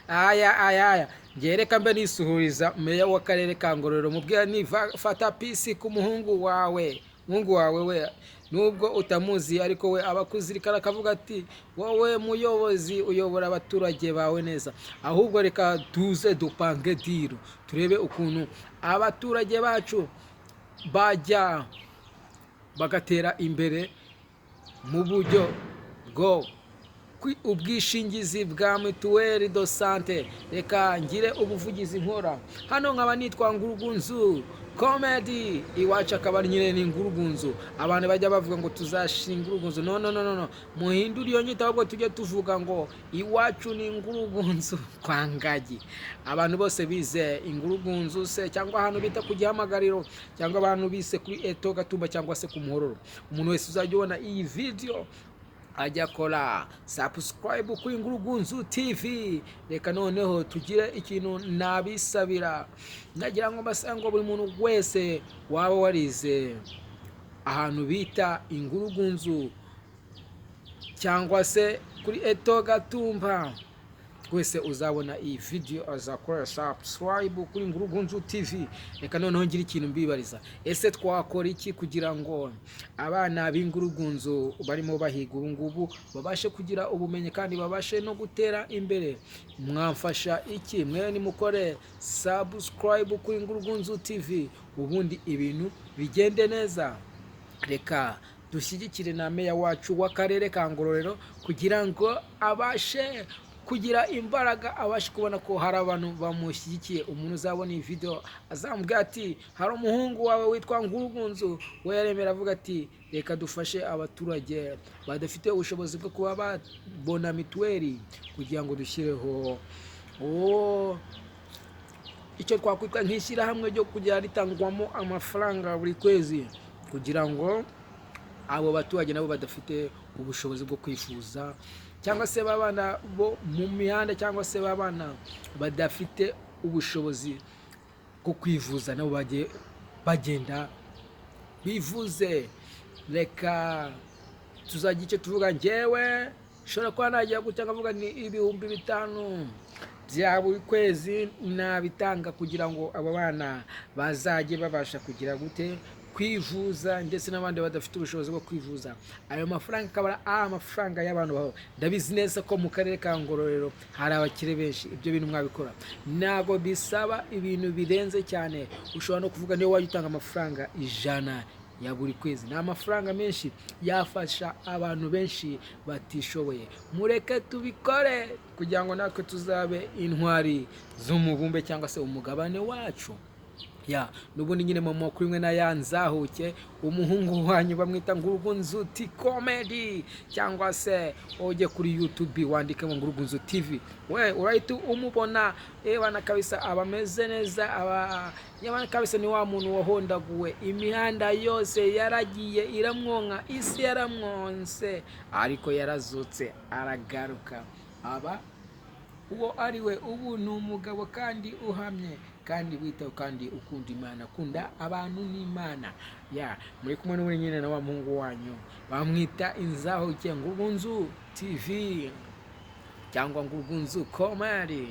aya ngereka mbe nisuhuriza meya w'akarere ka Ngororero mubwira ni fata pisi ku muhungu wawe we nubwo utamuzi ariko we abakuzirikana akavuga ati wowe muyobozi uyobora abaturage bawe neza, ahubwo reka tuze dupange diro turebe ukuntu abaturage bacu bajya bagatera imbere mu buryo bwo ubwishingizi bwa mituweli do sante. Reka ngire ubuvugizi nkora hano, nkaba nitwa Ngurugunzu comedy, iwacu akaba nyine ni Ngurugunzu. Abantu bajya bavuga ngo tuzashinga Ngurugunzu, no, muhindura iyo nyita ahubwo tujye tuvuga ngo iwacu ni Ngurugunzu kwa Ngagi. Abantu bose bize Ngurugunzu se cyangwa ahantu bita ku Gihamagariro cyangwa abantu bise kuri Eto Gatumba cyangwa se ku Muhororo, umuntu wese uzajya ubona iyi video ajya kora subscribe kuri Ngurugunzu TV. Reka noneho tugire ikintu nabisabira, nagira ngo basango buri muntu wese waba warize ahantu bita Ngurugunzu cyangwa se kuri Eto Gatumba, wese uzabona iyi video azakora subscribe kuri Ngurugunzu TV. Reka noneho ngira ikintu mbibariza, ese twakora iki kugira ngo abana b'Ingurugunzu barimo bahiga ubu ngubu babashe kugira ubumenyi kandi babashe no gutera imbere? Mwamfasha iki? Mwe nimukore subscribe kuri Ngurugunzu TV ubundi ibintu bigende neza. Reka dushyigikire na meya wacu w'akarere ka Ngororero kugira ngo abashe kugira imbaraga, abashe kubona ko hari abantu bamushyigikiye. Umuntu uzabona iyi video azambwira ati hari umuhungu wawe witwa Ngurugunzu, we yaremera avuga ati reka dufashe abaturage badafite ubushobozi bwo kuba babona mituweli kugira ngo dushyireho icyo twakwita nk'ishyirahamwe ryo kujya ritangwamo amafaranga buri kwezi kugira ngo abo baturage nabo badafite ubushobozi bwo kwifuza cyangwa se babana bo mu mihanda cyangwa se babana badafite ubushobozi bwo kwivuza nabo bagiye bagenda bivuze. Reka tuzajya icyo tuvuga, njyewe shora kwa nagiye gutanga avuga ni 5,000 bya buri kwezi nabitanga kugira ngo abo bana bazajye babasha kugira gute kwivuza, ndetse n'abandi badafite ubushobozi bwo kwivuza. Ayo mafaranga akaba amafaranga y'abantu baho. Ndabizi neza ko mu karere ka Ngororero hari abakire benshi, ibyo bintu mwabikora ntabwo bisaba ibintu birenze cyane. Ushobora no kuvuga niyo wajya utanga amafaranga 100 ya buri kwezi, ni amafaranga menshi yafasha abantu benshi batishoboye. Mureke tubikore kugira ngo natwe tuzabe intwari z'umubumbe cyangwa se umugabane wacu. Nubundi nyine mama kuri mwe na yanzahuke umuhungu wanyu bamwita Ngurugunzu comedy, cyangwa se ujye kuri YouTube wandike ngo Ngurugunzu TV, we urahita umubona. Bana kabisa abameze neza, yabana kabisa ni wa muntu wahondaguwe imihanda yose yaragiye iramwonka, isi yaramwonse ariko yarazutse aragaruka. Uwo ari we ubu ni umugabo kandi uhamye kandi witaho kandi ukunda Imana, akunda abantu n'Imana. Muri kumwe n'uri nyine na wa muhungu wanyu bamwita inzahuke Ngurugunzu TV cyangwa Ngurugunzu comedy.